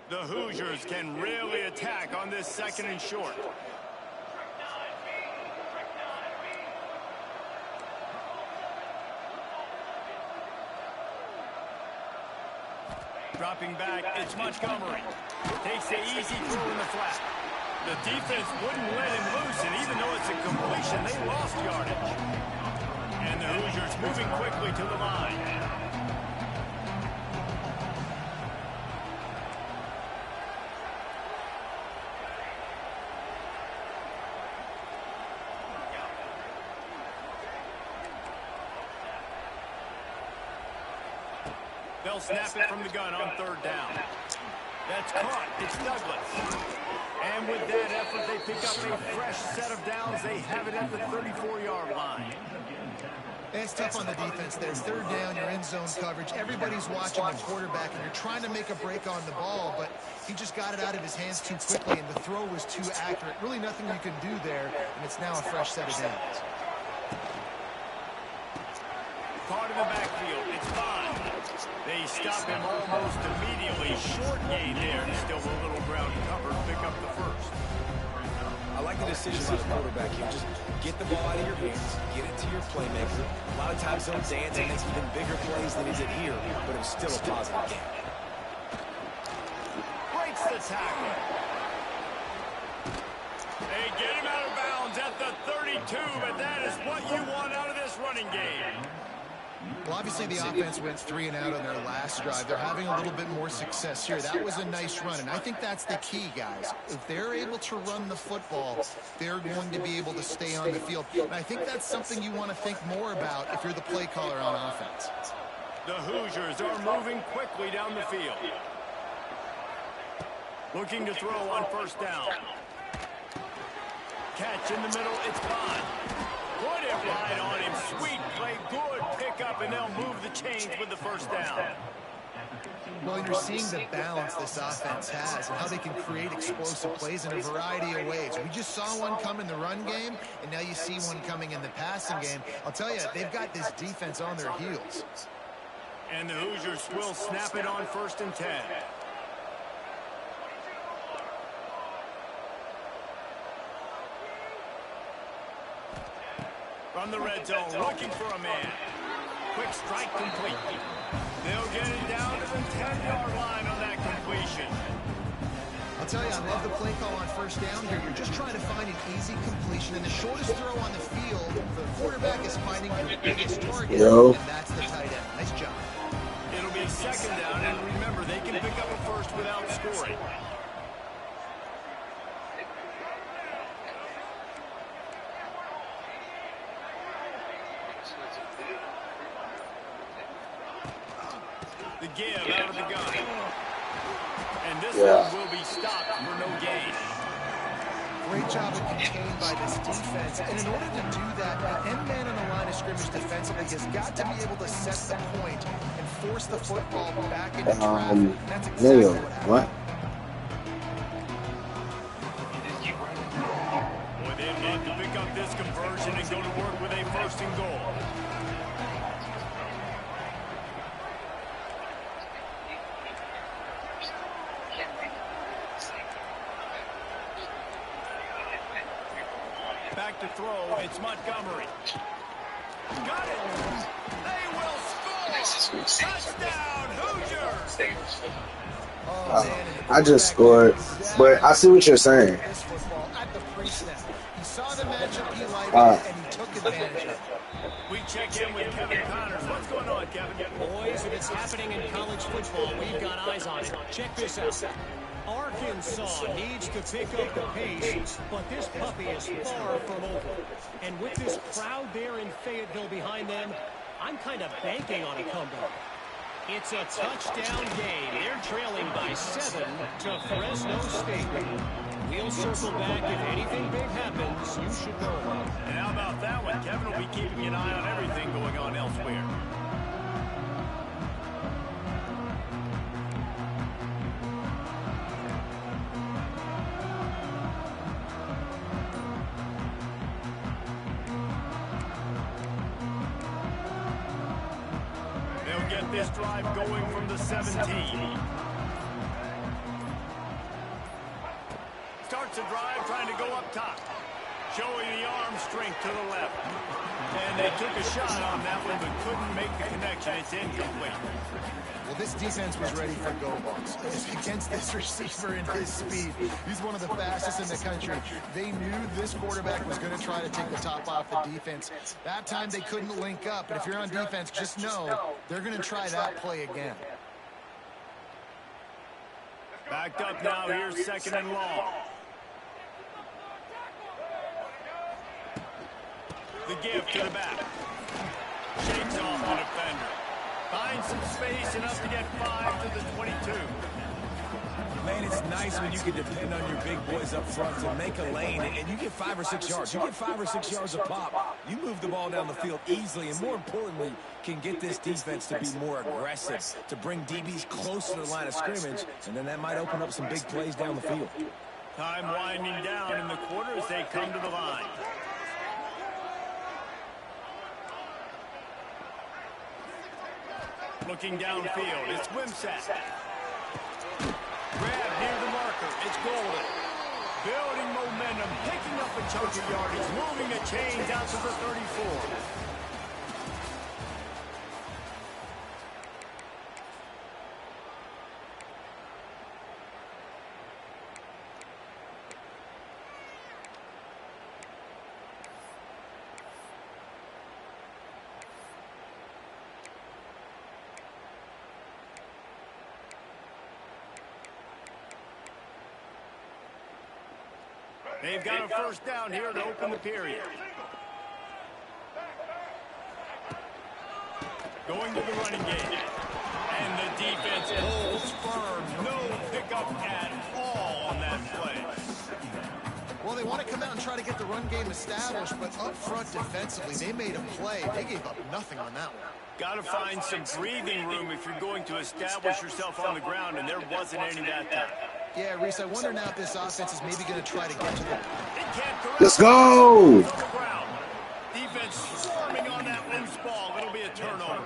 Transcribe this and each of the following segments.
The Hoosiers can really attack on this 2nd and short. Dropping back, it's Montgomery. Takes the easy throw in the flat. The defense wouldn't let him loose, and even though it's a completion, they lost yardage. And the Hoosiers moving quickly to the line. They'll snap it from the gun on 3rd down. That's caught. It's Douglas. And with that effort, they pick up a fresh set of downs. They have it at the 34-yard line. It's tough on the defense there. 3rd down, you're in zone coverage. Everybody's watching the quarterback, and you're trying to make a break on the ball, but he just got it out of his hands too quickly, and the throw was too accurate. Really nothing you can do there, and it's now a fresh set of downs. Caught in the backfield. It's Bond. They stop him almost immediately. Short gain there. Still a little ground covered. Pick up the 1st. I like the decision by the quarterback here. Just get the ball out of your hands. Get it to your playmaker. A lot of times they'll dance and make even bigger plays than he did here, but it was still a positive game. Breaks the tackle. They get him out of bounds at the 32, but that is what you want out of this running game. Well, obviously the offense went 3 and out on their last drive. They're having a little bit more success here. That was a nice run, and I think that's the key, guys. If they're able to run the football, they're going to be able to stay on the field. And I think that's something you want to think more about if you're the play caller on offense. The Hoosiers are moving quickly down the field. Looking to throw on 1st down. Catch in the middle, it's Bond. Put it right on him. Sweet play, good pickup, and they'll move the chains with the 1st down. Well, you're seeing the balance this offense has and how they can create explosive plays in a variety of ways. We just saw one come in the run game, and now you see one coming in the passing game. I'll tell you, they've got this defense on their heels. And the Hoosiers will snap it on 1st and 10. From the red zone, looking for a man. Quick strike complete. They'll get it down to the 10-yard line on that completion. I'll tell you, I love the play call on 1st down here. You're just trying to find an easy completion, and the shortest throw on the field for the quarterback is finding your biggest target, and that's the tight end. Nice job. It'll be 2nd down, and remember, they can pick up a 1st without scoring. The give out of the gun. And this one will be stopped for no gain. Great job of contained by this defense. And in order to do that, an end man on the line of scrimmage defensively has got to be able to set the point and force the football back into traffic. That's exactly what happened. Boy, they'd love to pick up this conversion and go to work with a 1st and goal. Back to throw, it's Montgomery. Got it! They will score! Touchdown, Hoosiers! I just scored, but I see what you're saying. He saw the matchup he liked, and he took advantage of it. We check in with Kevin Connors. What's going on, Kevin? Boys, if it's happening in college football, we've got eyes on it. Check this out. Arkansas needs to pick up the pace, but this puppy is far from over. And with this crowd there in Fayetteville behind them, I'm kind of banking on a comeback. It's a touchdown game. They're trailing by 7 to Fresno State. We'll circle back. If anything big happens, you should know about it. And how about that one? Kevin will be keeping an eye on everything going on elsewhere. They'll get this drive going from the 17. starts a drive trying to go up top. Showing the arm strength to the left. And they took a shot on that one, but couldn't make the connection. It's incomplete. Well, this defense was ready for go balls. Against this receiver and his speed, he's one of the fastest in the country. They knew this quarterback was going to try to take the top off the defense. That time they couldn't link up, but if you're on defense, just know they're going to try that play again. Backed up now, here's second and long. The give to the back. Shakes off the defender. Finds some space, enough to get 5 to the 22. Man, it's nice when you can depend on your big boys up front to make a lane, and you get 5 or 6 yards. You get 5 or 6 yards a pop. You move the ball down the field easily, and more importantly, can get this defense to be more aggressive, to bring DBs closer to the line of scrimmage, and then that might open up some big plays down the field. Time winding down in the quarter as they come to the line. Looking downfield, it's Wimsatt. Grab near the marker, it's Golden. Building momentum, picking up a chunk of yardage, moving the chains out to the 34. They've got a first down here to open the period. Going to the running game. And the defense holds firm. No pickup at all on that play. Well, they want to come out and try to get the run game established, but up front defensively, they made a play. They gave up nothing on that one. Got to find some breathing room if you're going to establish yourself on the ground, and there wasn't any that time. Yeah, Reese, I wonder now if this offense is maybe going to try to get to the... Let's go! Defense swarming on that loose ball. It'll be a turnover.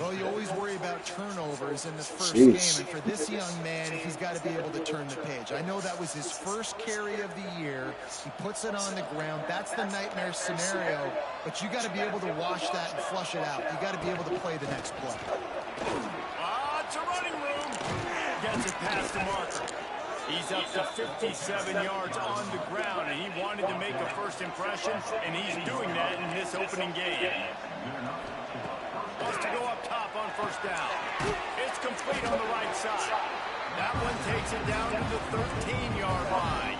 Well, you always worry about turnovers in the first game, and for this young man, he's got to be able to turn the page. I know that was his first carry of the year. He puts it on the ground. That's the nightmare scenario, but you got to be able to wash that and flush it out. You got to be able to play the next play. It's a running room. Gets it past the marker. He's up to 57 yards on the ground, and he wanted to make a first impression, and he's doing that in this opening game. Wants to go up top on first down. It's complete on the right side. That one takes it down to the 13-yard line.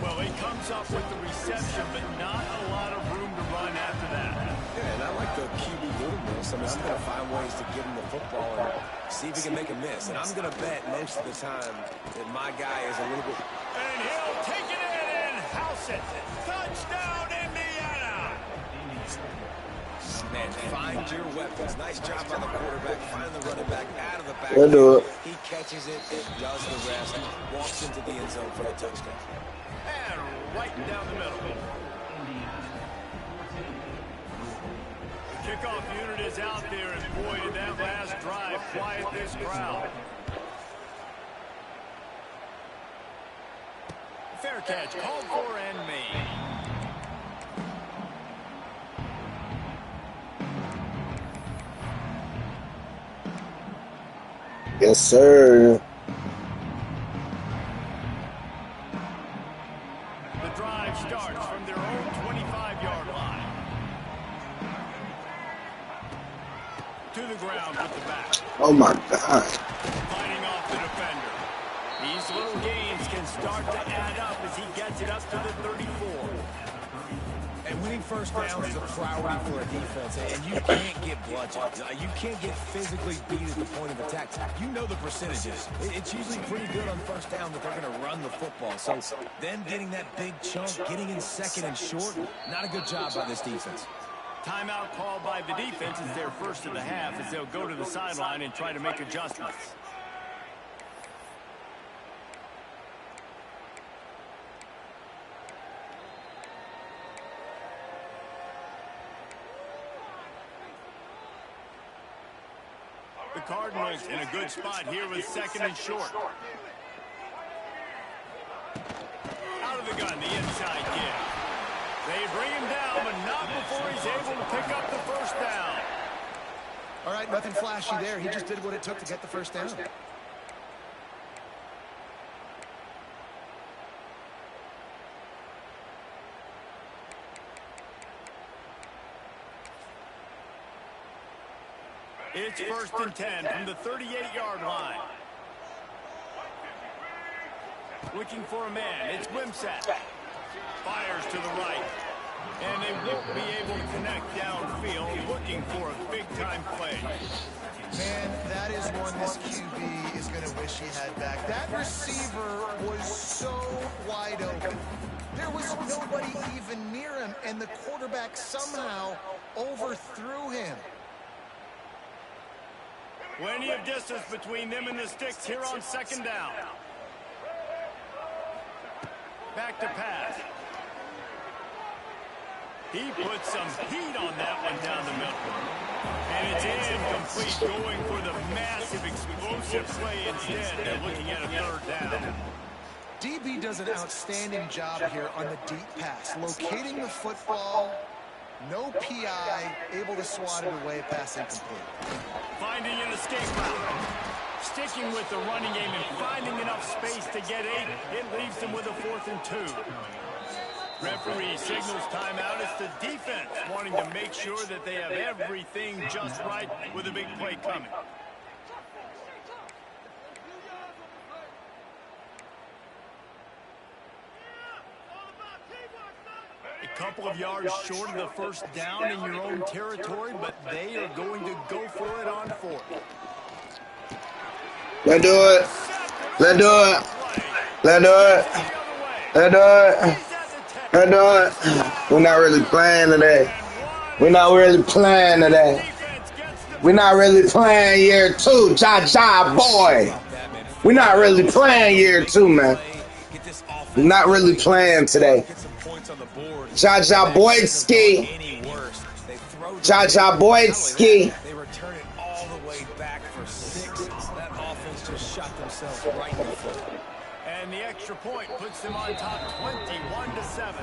Well, he comes up with the reception, but not a lot of room to run after that. Yeah, and I like the QB doing this. I mean, I'm going to find ways to give him the football and see if he can make a miss. And I'm going to bet most of the time that my guy is a little bit... And he'll take it in and house it. Touchdown, Indiana! Man, find your weapons. Nice job by the quarterback. Find the running back out of the back. They'll do it. He catches it and does the rest. Walks into the end zone for a touchdown. And right down the middle. The kickoff unit is out there, and boy, did that last drive quiet this crowd. Fair catch, called for and made. Yes, sir. The drive starts from their own 25-yard line. To the ground with the back. Oh, my God. Fighting off the defender. These little gains can start to add up as he gets it up to the 34. And winning first downs is a priority for a defense, and you can't get bludgeoned. You can't get physically beat at the point of attack. You know the percentages. It's usually pretty good on first down that they're going to run the football. So them getting that big chunk, getting in second and short, not a good job by this defense. Timeout called by the defense is their first of the half as they'll go to the sideline and try to make adjustments. The Cardinals in a good spot here with second and short. the gun, the inside kick. They bring him down, but not before he's able to pick up the first down. All right, nothing flashy there. He just did what it took to get the first down. It's 1st and 10 from the 38-yard line. Looking for a man. It's Wimsatt. Fires to the right. And they won't be able to connect downfield, looking for a big-time play. Man, that is one this QB is going to wish he had back. That receiver was so wide open. There was nobody even near him, and the quarterback somehow overthrew him. Plenty of distance between them and the sticks here on 2nd down. Back to pass. He put some heat on that one down the middle. And it's incomplete, going for the massive explosive play instead. They're looking at a 3rd down. DB does an outstanding job here on the deep pass, locating the football, no PI, able to swat it away, pass incomplete. Finding an escape route. Sticking with the running game and finding enough space to get 8. It leaves them with a 4th and 2. Referee signals timeout. It's the defense wanting to make sure that they have everything just right with a big play coming. A couple of yards short of the first down in your own territory, but they are going to go for it on 4th. Let's do it. Let's do it. Let's do it. Let's do it. Let's do it. We're not really playing today. We're not really playing today. We're not really playing year 2. Ja, boy. We're not really playing year 2, man. We're not really playing today. Ja Boydski. Ja Boydski. They return it all the way back for 6. That offense just shot themselves right in the foot. And the extra point puts them on top 21-7.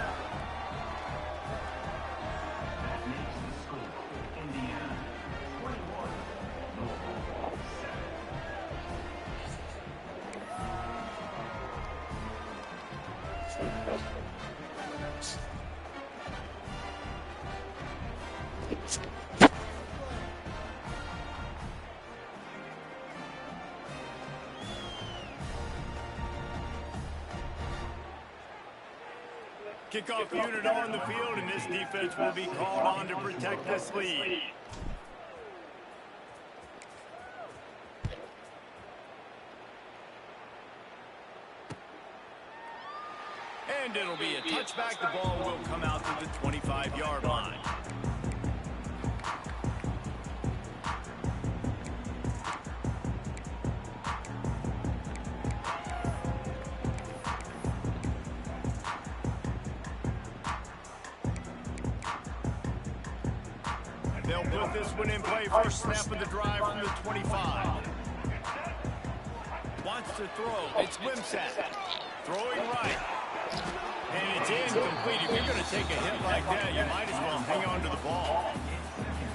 Kickoff unit on the field, and this defense will be called on to protect this lead. And it'll be a touchback. The ball will come out to the 25-yard line. They'll put this one in play. First snap of the drive from the 25. Wants to throw. It's Wimsatt. Throwing right. And it's incomplete. If you're going to take a hit like that, you might as well hang on to the ball.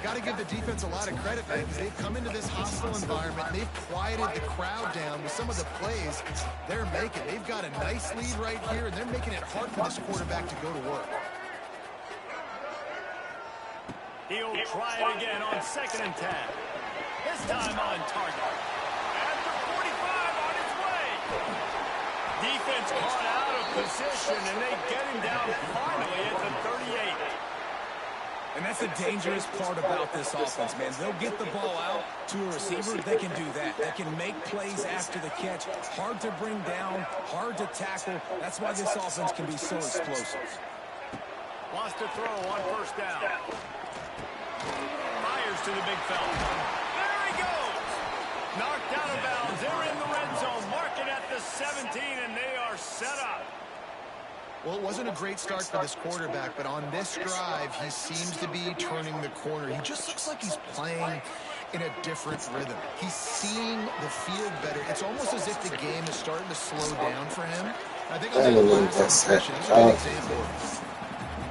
Got to give the defense a lot of credit, man, because they've come into this hostile environment. And they've quieted the crowd down with some of the plays they're making. They've got a nice lead right here, and they're making it hard for this quarterback to go to work. He'll try it again on 2nd and 10. This time on target. At the 45 on his way. Defense caught out of position, and they get him down finally at the 38. And that's the dangerous part about this offense, man. They'll get the ball out to a receiver. They can do that. They can make plays after the catch. Hard to bring down, hard to tackle. That's why this offense can be so explosive. Wants to throw on 1st down. Fires to the big fella. There he goes. Knocked out of bounds. They're in the red zone. Mark it at the 17, and they are set up. Well, it wasn't a great start for this quarterback, but on this drive, he seems to be turning the corner. He just looks like he's playing in a different rhythm. He's seeing the field better. It's almost as if the game is starting to slow down for him. I think on that last possession, it was a good example.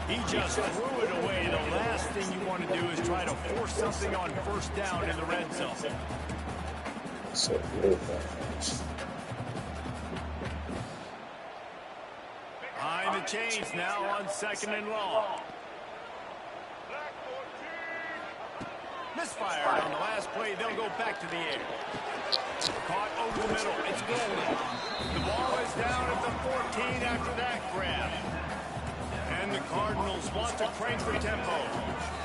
He just threw it away. The last thing you want to do is try to force something on first down in the red zone. So good. Behind the chains now on 2nd and long. Misfired on the last play. They'll go back to the air. Caught over the middle. It's golden. The ball is down at the 14 after that grab. And the Cardinals want to crank the tempo.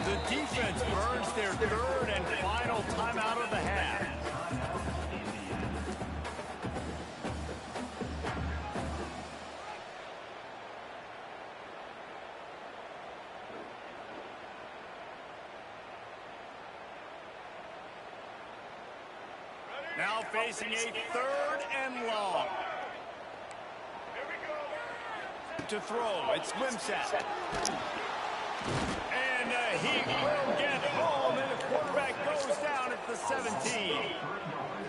The defense burns their third and final timeout of the half. Now facing a 3rd and long. To throw, it's Wimsatt. And he will get home, and the quarterback goes down at the 17.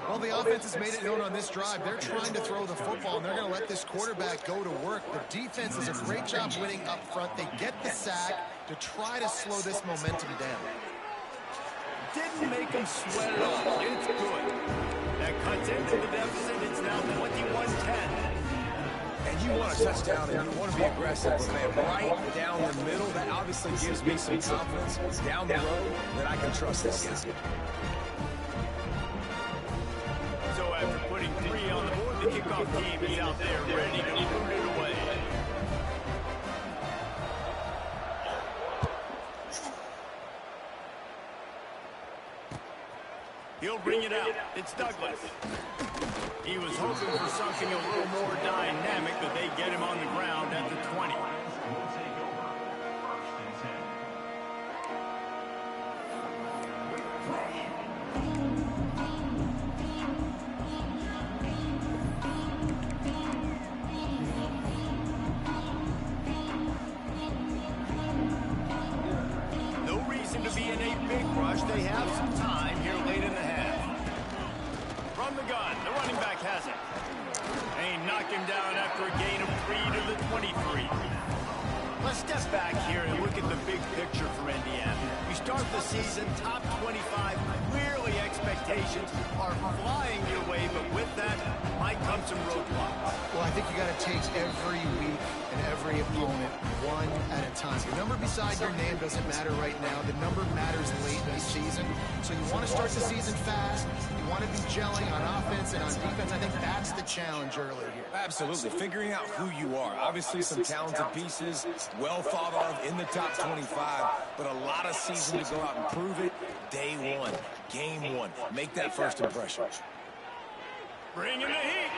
Well, the offense has made it known on this drive. They're trying to throw the football, and they're going to let this quarterback go to work. The defense does a great job winning up front. They get the sack to try to slow this momentum down. Didn't make him sweat it off. It's good. That cuts into the deficit. It's now 21-10. And you want a touchdown and you want to be aggressive, but man, right down the middle, that obviously gives me some confidence down the road that I can trust this guy. So after putting 3 on the board, the kickoff team is out there ready to root it away. He'll bring it out. It's Douglas. He was hoping for something a little more dynamic, but they get him on the ground at the 20. No reason to be in a big rush. They have some time here late in the half. From the gun, the running back has it. They knock him down after a gain of 3 to the 23. Let's step back here and look at the big picture for Indiana. We start the season top 25. Clearly expectations are flying your way, but with that might come some roadblocks. Well, I think you got to take every week and every opponent one at a time. The number beside your name doesn't matter right now. The number matters late in the season. So you want to start the season fast. You want to be gelling on offense and on defense. I think that's the challenge early here. Absolutely. Figuring out who you are. Obviously some talented pieces, well thought of in the top 25, but a lot of season to go out and prove it. Day one, game one. Make that first impression. Bring in the heat.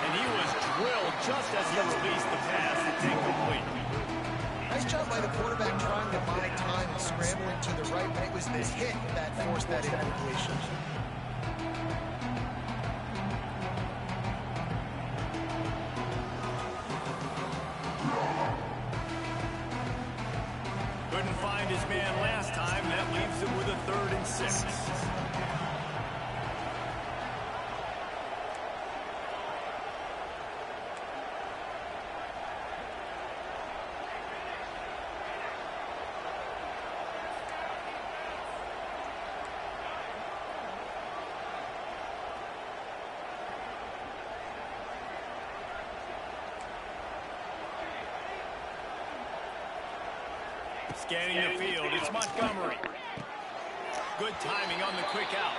And he was drilled just as he released the pass. It's incomplete. Nice job by the quarterback trying to buy time and scrambling to the right, but it was the hit that forced that incompletion. Couldn't find his man last time. That leaves him with a 3rd and 6. Scanning the field, it's Montgomery. Good timing on the quick out.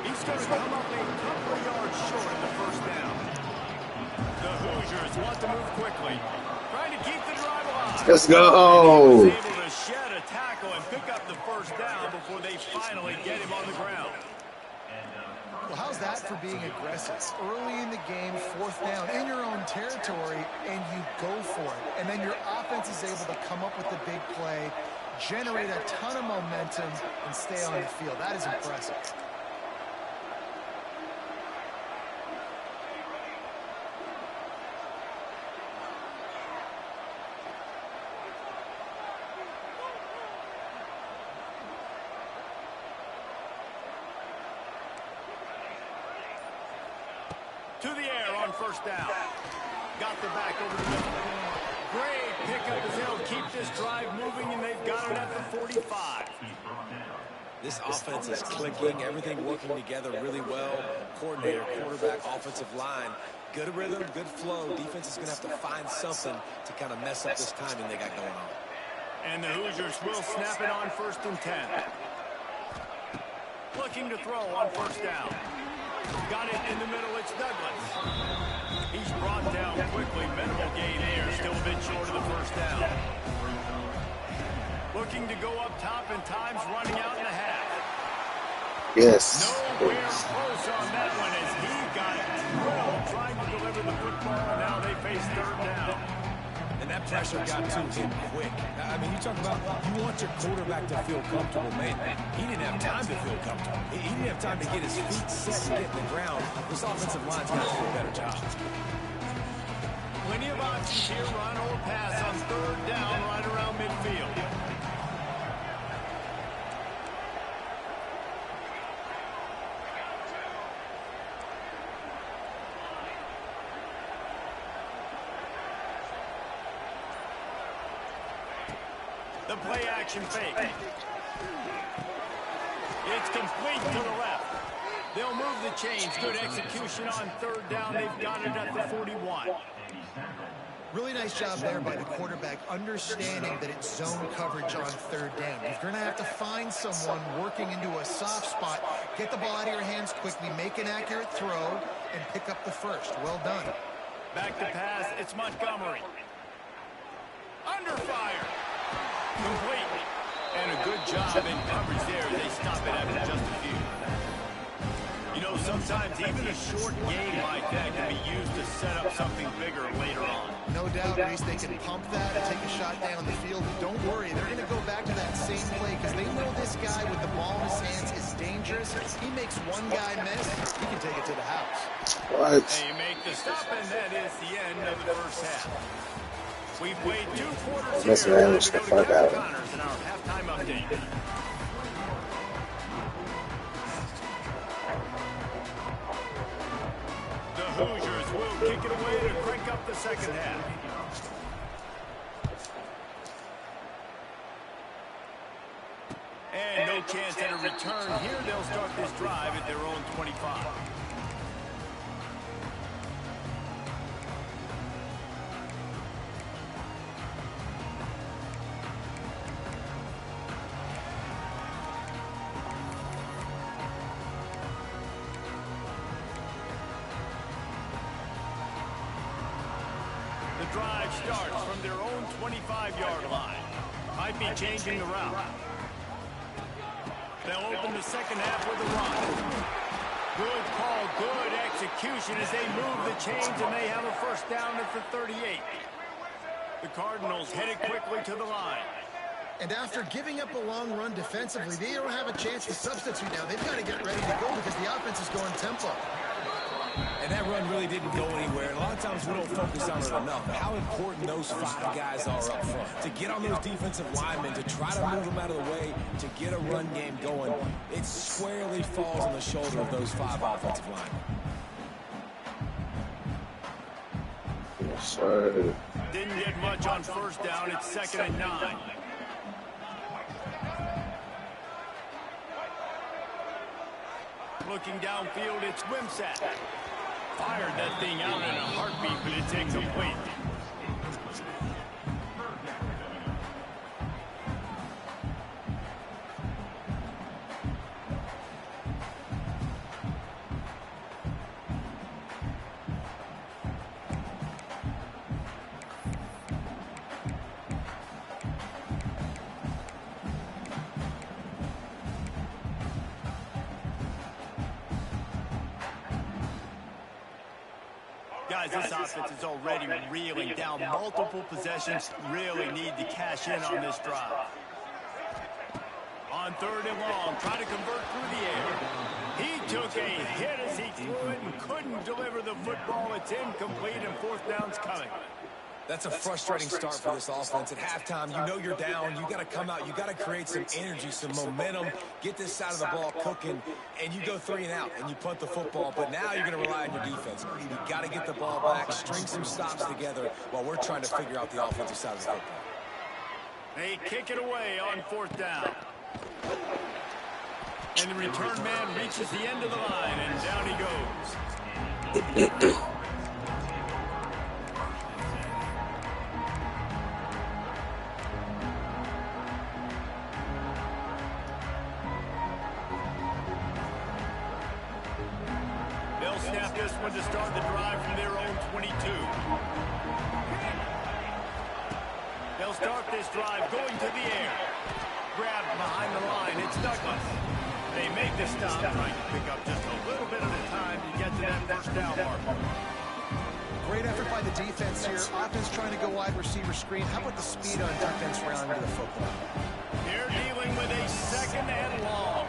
He's going to come up a couple of yards short of the first down. The Hoosiers want to move quickly, trying to keep the drive alive. Let's go. And he was able to shed a tackle and pick up the first down before they finally get him on the ground. Well, how's that for being aggressive? Early in the game, 4th down, in your own territory, and you go for it. And then your offense is able to come up with the big play, generate a ton of momentum, and stay on the field. That is impressive. to the air on first down. Got the back over the middle. Great pickup as they'll keep this drive moving, and they've got it at the 45. This offense is clicking, everything working together really well. Coordinator, quarterback, offensive line. Good rhythm, good flow. Defense is going to have to find something to kind of mess up this timing they got going on. And the Hoosiers will snap it on 1st and 10. Looking to throw on first down. Got it in the middle. It's Douglas. He's brought down quickly. Minimal gain there. Still a bit short of the first down. Looking to go up top, and time's running out in the half. Yes. Nowhere close on that one as he got drilled trying to deliver the football, and now they face 3rd down. And that pressure got to him quick. I mean, you talk about you want your quarterback to feel comfortable, man. He didn't have time to feel comfortable. He didn't have time to get his feet set and get in the ground. This offensive line's got to do a better job. Plenty of options here. Run or pass on 3rd down right around midfield. The play action fake. It's complete to the left. They'll move the chains. Good execution on 3rd down. They've got it at the 41. Really nice job there by the quarterback, understanding that it's zone coverage on 3rd down. You're going to have to find someone working into a soft spot, get the ball out of your hands quickly, make an accurate throw, and pick up the first. Well done. Back to pass. It's Montgomery. Under fire. Complete. And a good job in coverage there. They stop it after just a few. You know, sometimes even a short game like that can be used to set up something bigger later on. No doubt, Reese, they can pump that and take a shot down the field. But don't worry, they're going to go back to that same play because they know this guy with the ball in his hands is dangerous. He makes one guy miss, he can take it to the house. What? They make the stop, and that is the end of the first half. We've played 2 quarters Mr. here. English, the fuck out. Connors in our halftime update. The Hoosiers will kick it away to crank up the second half. And no chance at a return here. They'll start this drive at their own 25. The drive starts from their own 25-yard line. Might be changing the route. They'll open the second half with a run. Good call, good execution as they move the chains, and they have a first down at the 38. The Cardinals headed quickly to the line. And after giving up a long run defensively, they don't have a chance to substitute now. They've got to get ready to go because the offense is going tempo. And that run really didn't go anywhere. And a lot of times we don't focus on it enough. How important those 5 guys are up front. To get on those defensive linemen, to try to move them out of the way, to get a run game going, it squarely falls on the shoulder of those 5 offensive linemen. Yes, sir. Didn't get much on first down. It's 2nd and 9. Looking downfield, it's Wimsatt. Fired that thing out in a heartbeat, but it's incomplete. Guys, this offense is already reeling down. Multiple possessions, really need to cash in on this drive. On 3rd and long, try to convert through the air. He took a hit as he threw it and couldn't deliver the football. It's incomplete, and 4th down's coming. That's a frustrating start for this offense. At halftime, you know you're down. You got to come out. You got to create some energy, some momentum, get this side of the ball cooking, and you go 3 and out, and you punt the football. But now you're going to rely on your defense. You got to get the ball back, string some stops together while we're trying to figure out the offensive side of the football. They kick it away on 4th down. And the return man reaches the end of the line, and down he goes. They'll snap this one to start the drive from their own 22. They'll start this drive going to the air. Grabbed behind the line, it's Douglas. They make the stop, trying to pick up just a little bit of the time to get to that first down mark. Great effort by the defense here. Offense trying to go wide receiver screen. How about the speed on defense rounding the football? They're dealing with a 2nd and long.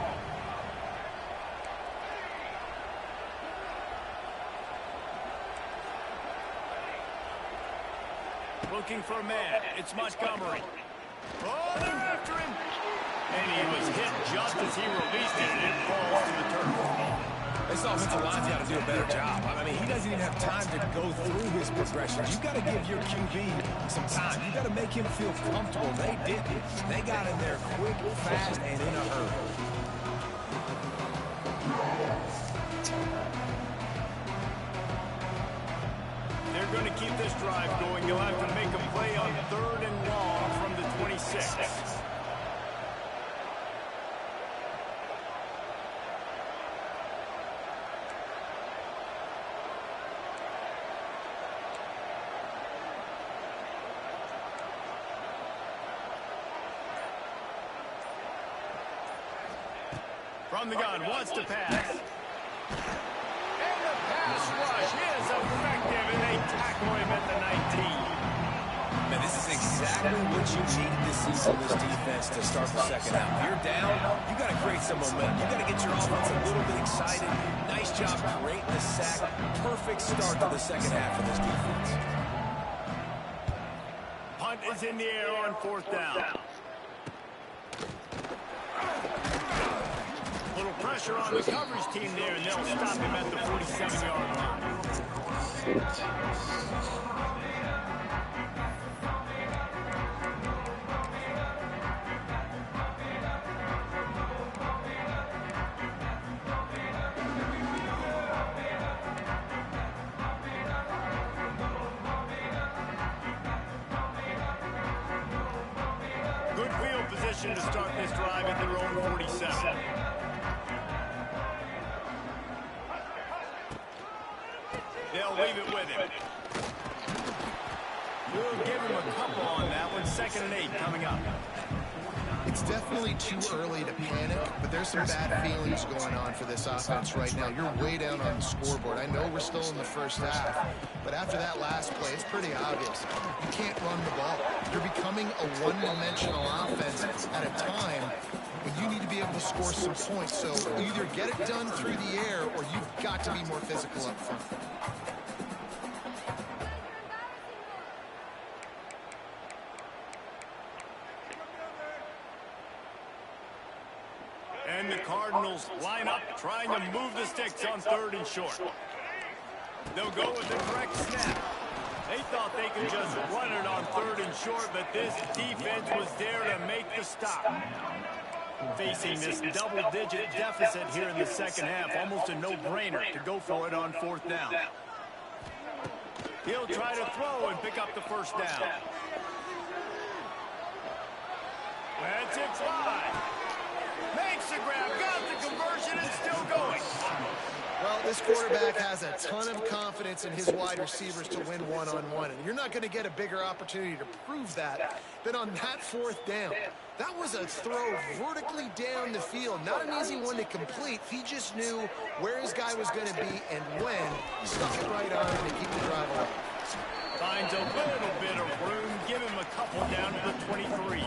Looking for a man. It's Montgomery. Oh, they're after him. And he was hit just as he released it, and it falls to the turf. This offensive line's got to do a better job. I mean, he doesn't even have time to go through his progressions. You've got to give your QB some time. You've got to make him feel comfortable. They didn't. They got in there quick, fast, and in a hurry. They're going to keep this drive going. They'll have to make a play on 3rd and long from the 26. From the gun, wants to pass. And the pass rush is effective, and they tackle him at the 19. Man, this is exactly what you need to see from this defense to start the second half. You're down, you got to create some momentum. You got to get your offense a little bit excited. Nice job creating the sack. Perfect start to the second half of this defense. Punt is in the air on 4th down. Little pressure on the coverage team there, and they'll stop him at the 47-yard line. Good field position to start this drive at their own 47. They'll leave it with him. We'll give him a couple on that one. 2nd and 8 coming up. It's definitely too early to panic, but there's some bad feelings going on for this offense right now. You're way down on the scoreboard. I know we're still in the first half, but after that last play, it's pretty obvious. You can't run the ball. You're becoming a one-dimensional offense at a time when you need to be able to score some points. So either get it done through the air or you've got to be more physical up front. And the Cardinals line up, trying to move the sticks on 3rd and short. They'll go with the correct snap. They thought they could just run it on 3rd and short, but this defense was there to make the stop. Facing this double-digit deficit here in the second half, almost a no-brainer to go for it on 4th down. He'll try to throw and pick up the first down. That's it fly. Makes the grab, got the conversion, and still going. Well, this quarterback has a ton of confidence in his wide receivers to win one-on-one, and you're not going to get a bigger opportunity to prove that than on that 4th down. That was a throw vertically down the field. Not an easy one to complete. He just knew where his guy was going to be and when. Stuck it right on him to keep the drive alive. Finds a little bit of room. Give him a couple down to the 23.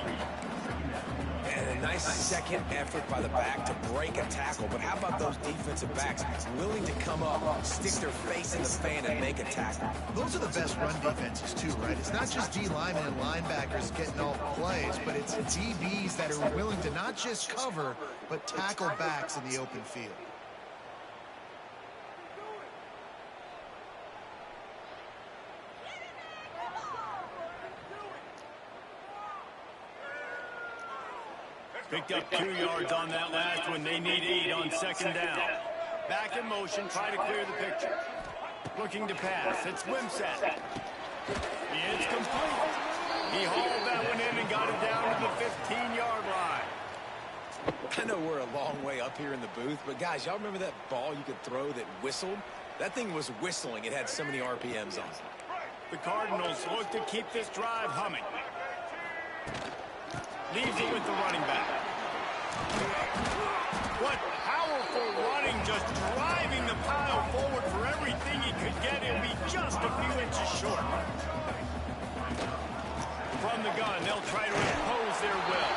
And a nice split-second effort by the back to break a tackle, but how about those defensive backs willing to come up, stick their face in the fan, and make a tackle? Those are the best run defenses too, right? It's not just D linemen and linebackers getting all the plays, but it's DBs that are willing to not just cover, but tackle backs in the open field. Picked up 2 yards on that last one. They need 8 on second down. Back in motion, try to clear the picture. Looking to pass. It's Wimsatt. It's complete. He hauled that one in and got it down to the 15-yard line. I know we're a long way up here in the booth, but guys, y'all remember that ball you could throw that whistled? That thing was whistling. It had so many RPMs on it. The Cardinals look to keep this drive humming. Leaves it with the running back. What powerful running, just driving the pile forward for everything he could get. He'll be just a few inches short. From the gun, they'll try to impose their will.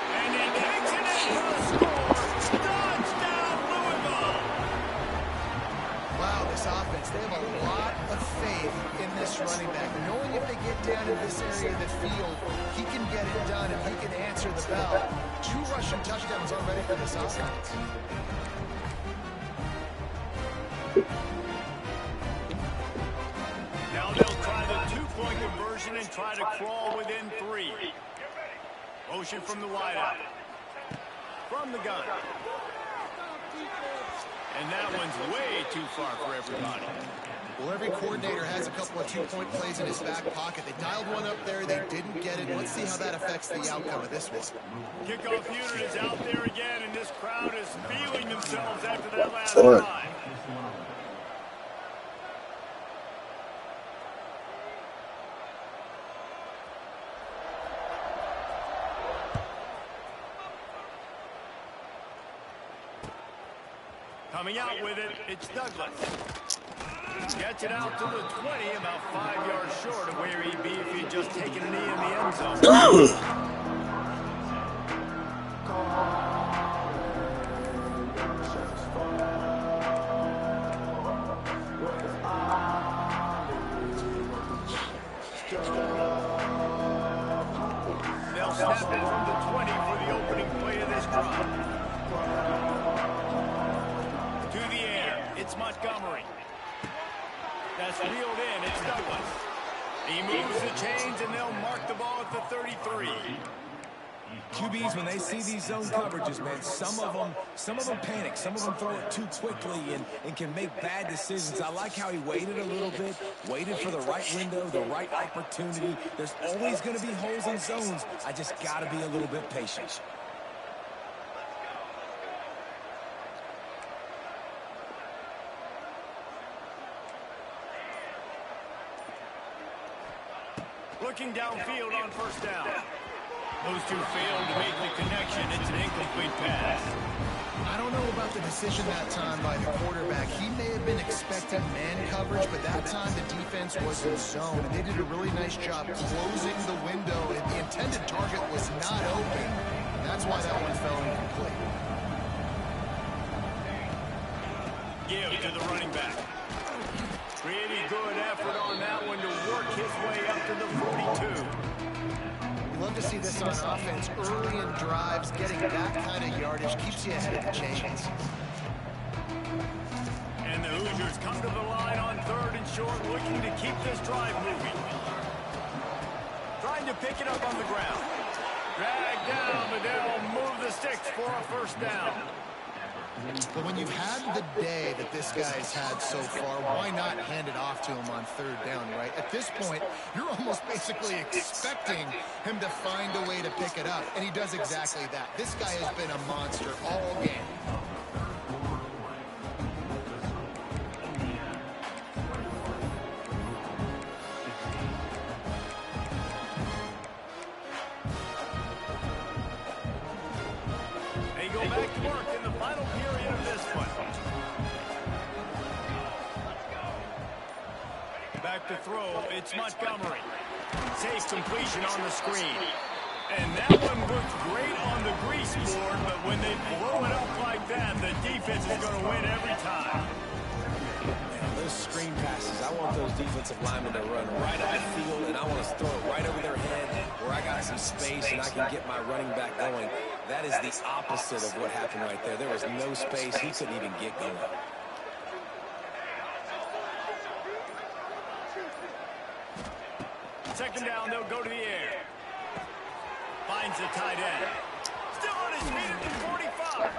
And he takes it in for the score. Touchdown, Louisville! Wow, this offense, they have a lot of faith in this running back. Knowing if they get down in this area of the field, he can get it done and he can answer the bell. 2 rushing touchdowns already for this offense. Now they'll try the 2-point conversion and try to crawl within 3. Motion from the wideout. From the gun. And that one's way too far for everybody. Well, every coordinator has a couple of 2-point plays in his back pocket. They dialed one up there. They didn't get it. Let's see how that affects the outcome of this one. Kickoff unit is out there again, and this crowd is feeling themselves after that last drive. Coming out with it, it's Douglas. Gets it out to the 20, about 5 yards short of where he'd be if he'd just taken a knee in the end zone. They'll snap it from the 20 for the opening play of this drive. To the air, it's Montgomery. That's reeled in, it's Douglas. He moves the chains, and they'll mark the ball at the 33. QBs, when they see these zone coverages, man, some of them panic. Some of them throw it too quickly and can make bad decisions. I like how he waited a little bit, waited for the right window, the right opportunity. There's always going to be holes in zones. I just got to be a little bit patient. Looking downfield on first down. Those two failed to make the connection. It's an incomplete pass. I don't know about the decision that time by the quarterback. He may have been expecting man coverage, but that time the defense was in zone. And they did a really nice job closing the window, and the intended target was not open. And that's why that one fell incomplete. Give to the running back. Pretty good effort on that one to work his way up to the 42. We love to see this on offense early in drives. Getting that kind of yardage keeps you ahead of the chains. And the Hoosiers come to the line on 3rd and short, looking to keep this drive moving. Trying to pick it up on the ground. Drag down, but they'll move the sticks for a first down. But when you've had the day that this guy's had so far, why not hand it off to him on 3rd down, right? At this point, you're almost basically expecting him to find a way to pick it up, and he does exactly that. This guy has been a monster all game. They go back to work in the final period of this one. Back to throw, it's Montgomery. Safe completion on the screen. And that one looked great on the grease board, but when they blow it up like that, the defense is going to win every time. Man, those screen passes, I want those defensive linemen to run right up the field, and I want to throw it right over their head where I got some space and I can get my running back going. That is the opposite of what happened right there. There was no space. He couldn't even get going. Second down, they'll go to the air. Finds the tight end. Still on his feet at the 45.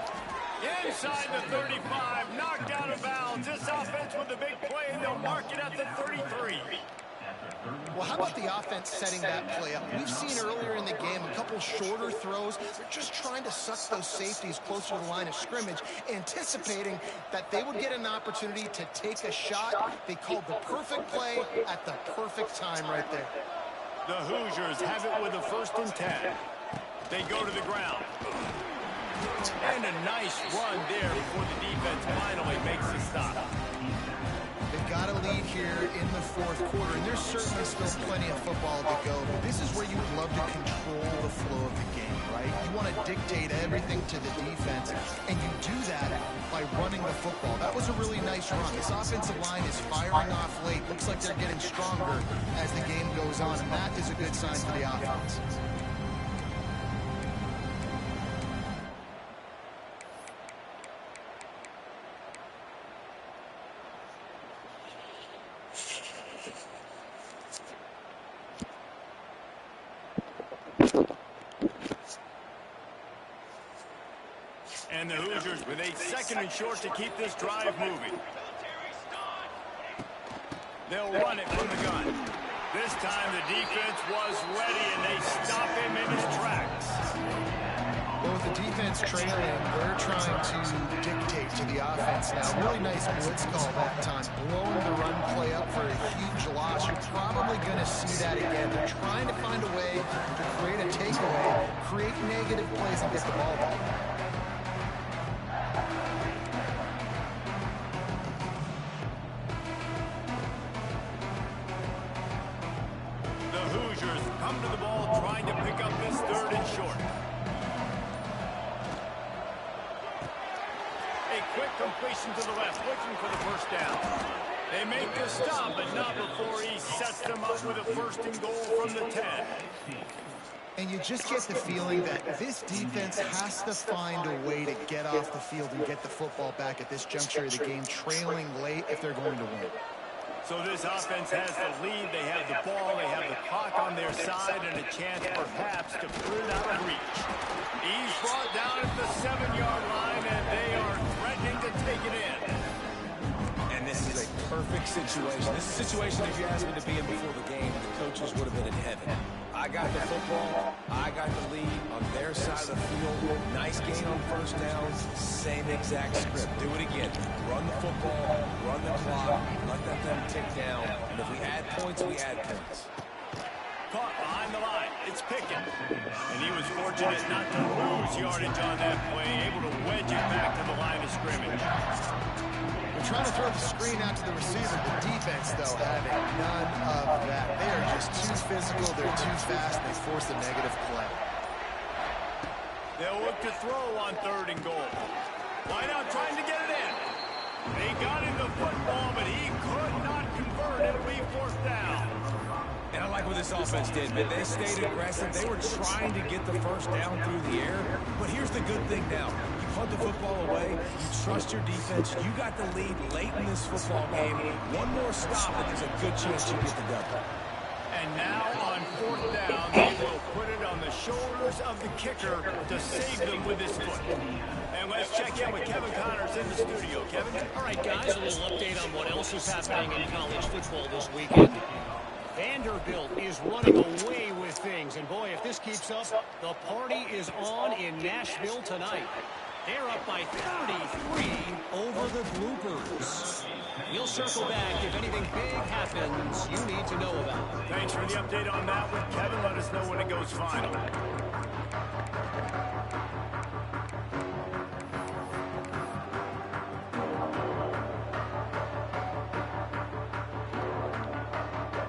Inside the 35, knocked out of bounds. This offense with the big play, and they'll mark it at the 33. Well, how about the offense setting that play up? We've seen earlier in the game a couple shorter throws. They're just trying to suck those safeties closer to the line of scrimmage, anticipating that they would get an opportunity to take a shot. They called the perfect play at the perfect time right there. The Hoosiers have it with a 1st and 10. They go to the ground. And a nice run there before the defense finally makes the stop. They've got a lead here in the 4th quarter, and there's certainly still plenty of football to go. But this is where you would love to control the flow of the game, right? You want to dictate everything to the defense, and you do that by running the football. That was a really nice run. This offensive line is firing off late. Looks like they're getting stronger as the game goes on, and that is a good sign for the offense. And the Hoosiers with a 2nd and short to keep this drive moving. They'll run it from the gun. This time the defense was ready, and they stop him in his tracks. Well, with the defense trailing, they're trying to dictate to the offense now. Really nice blitz call that time. Blowing the run play up for a huge loss. You're probably going to see that again. They're trying to find a way to create a takeaway, create negative plays, and get the ball back. Come to the ball, trying to pick up this 3rd and short. A quick completion to the left, looking for the 1st down. They make the stop, but not before he sets them up with a 1st and goal from the 10. And you just get the feeling that this defense has to find a way to get off the field and get the football back at this juncture of the game, trailing late if they're going to win. So this offense has the lead. They have the ball. They have the clock on their side and a chance perhaps to put it out of reach. He's brought down at the 7-yard line, and they are threatening to take it in. And this is a perfect situation. This is a situation, if you asked me to be in before the game, the coaches would have been in heaven. I got the football. I got the lead on their side of the field. Nice gain on 1st downs. Same exact script. Do it again. Run the football. Run the clock. Let that thing tick down. And if we add points, we add points. Caught behind the line. It's Pickett. And he was fortunate not to lose yardage on that play. Able to wedge it back to the line of scrimmage. They're trying to throw the screen out to the receiver. The defense, though, having none of that. They are just too physical. They're too fast. They force a negative play. They'll look to throw on 3rd and goal. Why not trying to get it in? They got him the football, but he could not convert. It'll be 4th down. And I like what this offense did, man. They stayed aggressive. They were trying to get the 1st down through the air. But here's the good thing now. You punt the football away. You trust your defense. You got the lead late in this football game. One more stop, and there's a good chance you get the double. And now on 4th down, they will put it on the shoulders of the kicker to save them with his foot. And let's check in with Kevin Connors in the studio. Kevin? All right, guys, a little update on what else is happening in college football this weekend. Vanderbilt is running away with things, and boy, if this keeps up, the party is on in Nashville tonight. They're up by 33 over the Bloopers. We'll circle back if anything big happens you need to know about. Thanks for the update on that one, Kevin. Let us know when it goes final.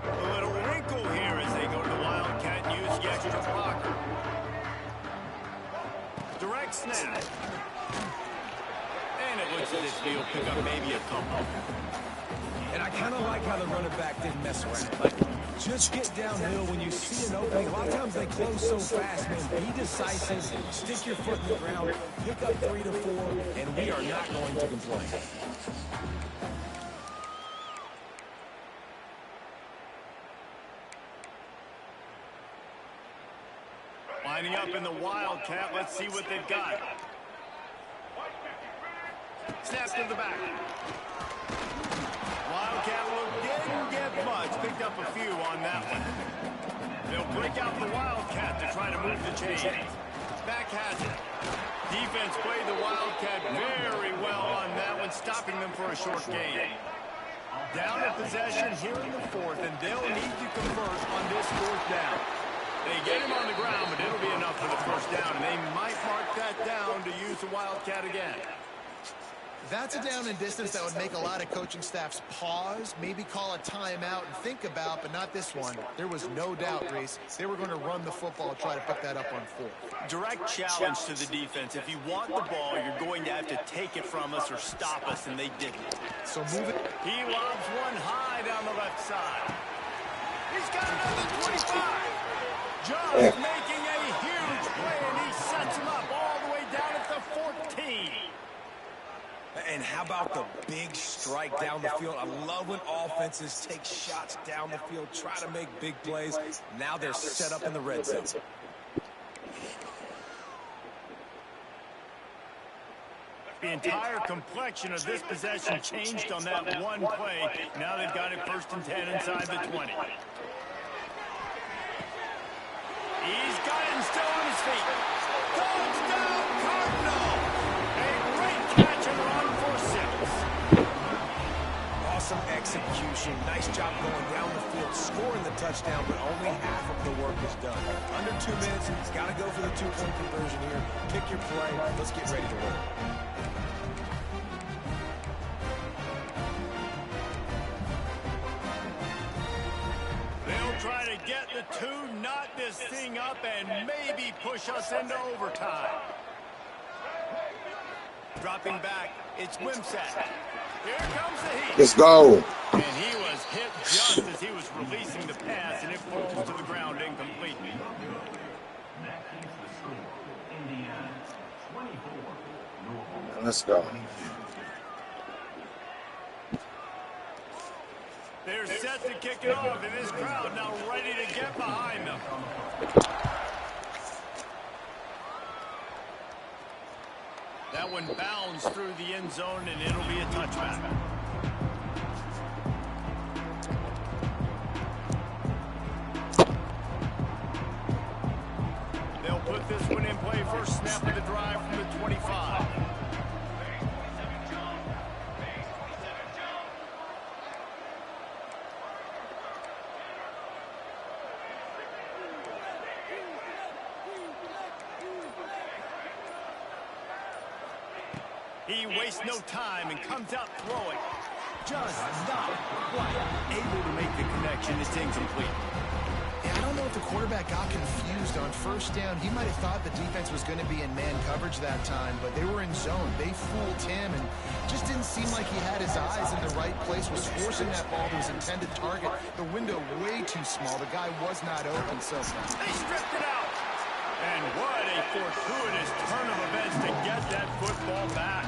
A little wrinkle here as they go to the Wildcat and use the extra blocker. snap. And it looks as if he'll pick up maybe a couple. And I kind of like how the running back didn't mess around. Like, just get downhill when you see an opening. A lot of times they close so fast, man. Be decisive, stick your foot in the ground, pick up 3 to 4, and we are not going to complain. Lining up in the Wildcat. Let's see what they've got. Snap to the back. Wildcat didn't get much. Picked up a few on that one. They'll break out the Wildcat to try to move the chain. Back has it. Defense played the Wildcat very well on that one, stopping them for a short gain. Down a possession here in the fourth, and they'll need to convert on this fourth down. They get him on the ground, but it'll be enough for the first down, and they might mark that down to use the Wildcat again. That's a down and distance that would make a lot of coaching staffs pause, maybe call a timeout and think about, but not this one. There was no doubt, Reese, they were going to run the football, try to put that up on fourth. Direct challenge to the defense. If you want the ball, you're going to have to take it from us or stop us, and they didn't. So move it. He lobs one high down the left side. He's got another 25. Just making a huge play, and he sets him up all the way down at the 14. And how about the big strike down the field? I love when offenses take shots down the field, try to make big plays. Now they're set up in the red zone. The entire complexion of this possession changed on that one play. Now they've got it 1st and 10 inside the 20. He's got it and still on his feet. Touchdown, Cardinal! A great catch and run for 6. Awesome execution. Nice job going down the field, scoring the touchdown, but only half of the work is done. Under 2 minutes, he's got to go for the 2-point conversion here. Pick your play. Let's get ready to roll. Try to get the 2, knot this thing up, and maybe push us into overtime. Dropping back, it's Wimsatt. Here comes the heat. Let's go. And he was hit just as he was releasing the pass, and it falls to the ground incomplete. Let's go. They're set to kick it off, and this crowd now ready to get behind them. That one bounds through the end zone, and it'll be a touchback. They'll put this one in play first snap of the drive from the 25. He wastes no time and comes out throwing. Just not quite able to make the connection. It's incomplete. Yeah, I don't know if the quarterback got confused on first down. He might have thought the defense was going to be in man coverage that time, but they were in zone. They fooled him and just didn't seem like he had his eyes in the right place, was forcing that ball to his intended target. The window way too small. The guy was not open, so they stripped it out. And what a fortuitous turn of events to get that football back.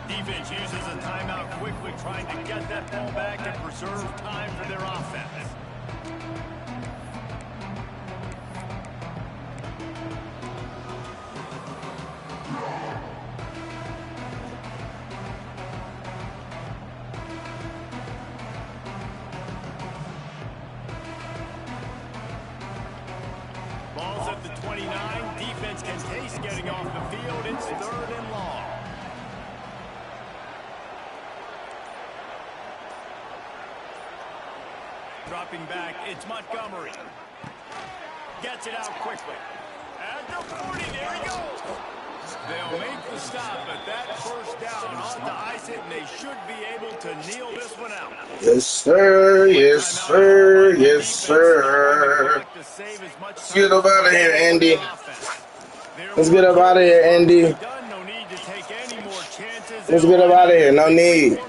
Defense uses a timeout quickly, trying to get that ball back and preserve time for their offense. Ball's at the 29. Defense can taste getting off the field. It's 3rd and long. Dropping back, it's Montgomery. Gets it out quickly. At the 40, there he goes. They'll make the stop, but that first down ought to ice it, and they should be able to kneel this one out. Yes, sir. Yes, sir. Yes, sir. Let's get him out of here, Andy. Let's get up out of here, Andy. No need to take any more chances. Let's get up out of here. No need.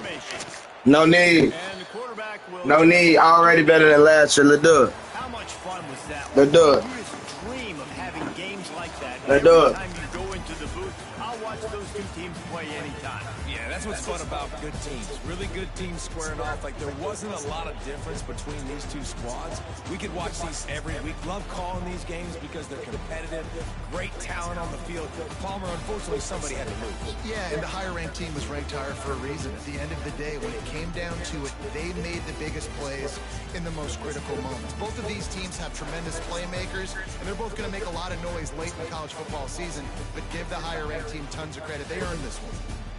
No need. And the quarterback will No need. Already better than last year. Let's do it. How much fun was that? Let's do it. You just dream of having games like that. Let's do it. Every time you go into the booth, I'll watch those two teams play anytime. Yeah, that's what's fun about good teams. Really good teams squaring off. Like, there wasn't a lot of difference between these two squads. We could watch these every week. Love calling these games because they're competitive. Great talent on the field. Palmer, unfortunately, somebody had to lose. Yeah, and the higher-ranked team was ranked higher for a reason. At the end of the day, when it came down to it, they made the biggest plays in the most critical moments. Both of these teams have tremendous playmakers, and they're both going to make a lot of noise late in the college football season, but give the higher-ranked team tons of credit. They earned this one.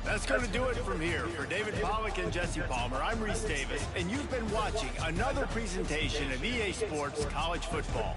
That's going to do it from here. For David Pollack and Jesse Palmer, I'm Reese Davis, and you've been watching another presentation of EA Sports College Football.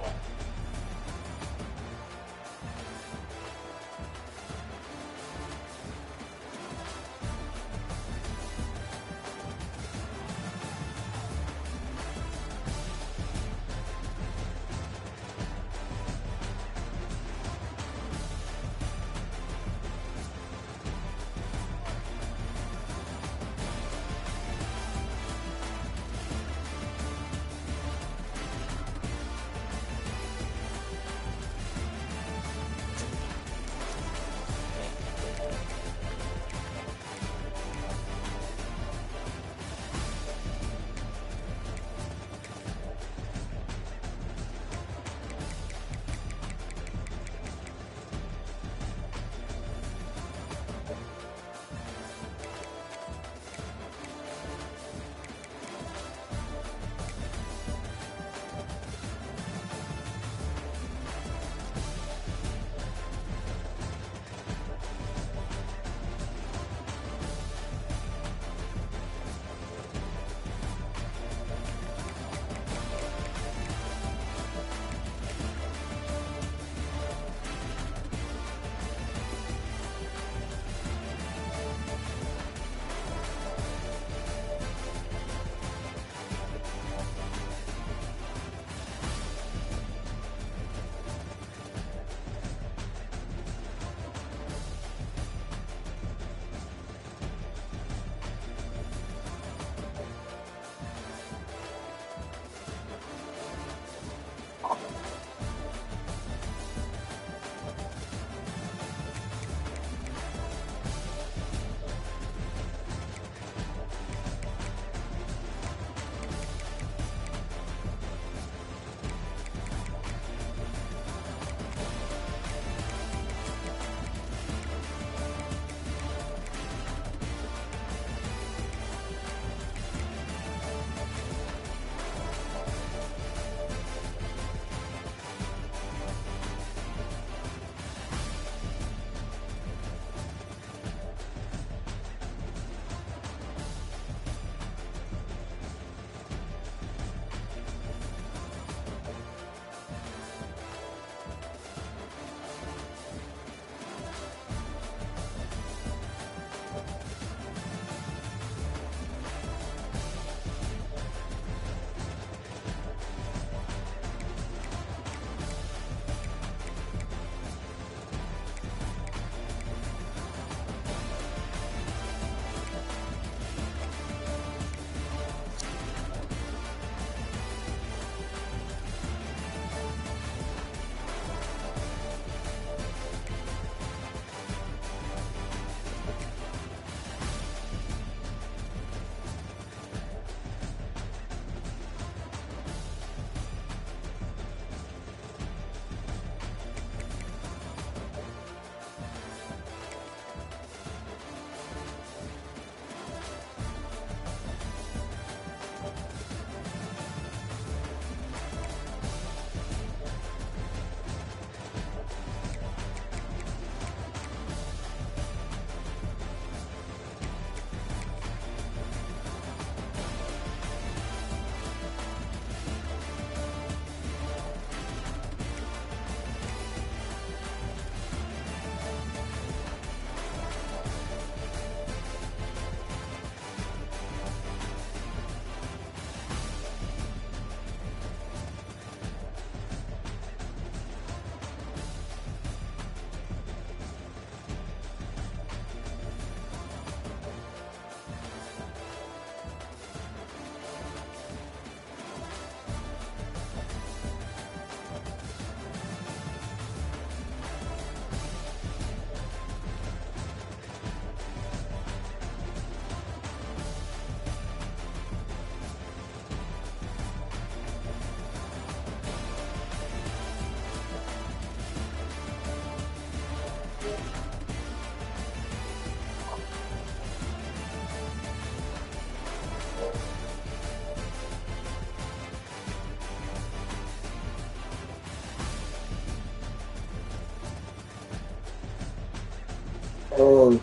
And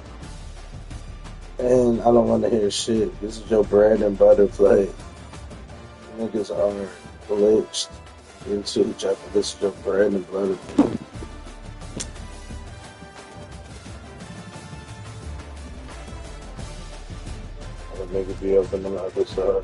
and I don't want to hear shit. This is your bread and butter play. Niggas are glitched into each other. This is your bread and butter play. Other niggas be up on the other side.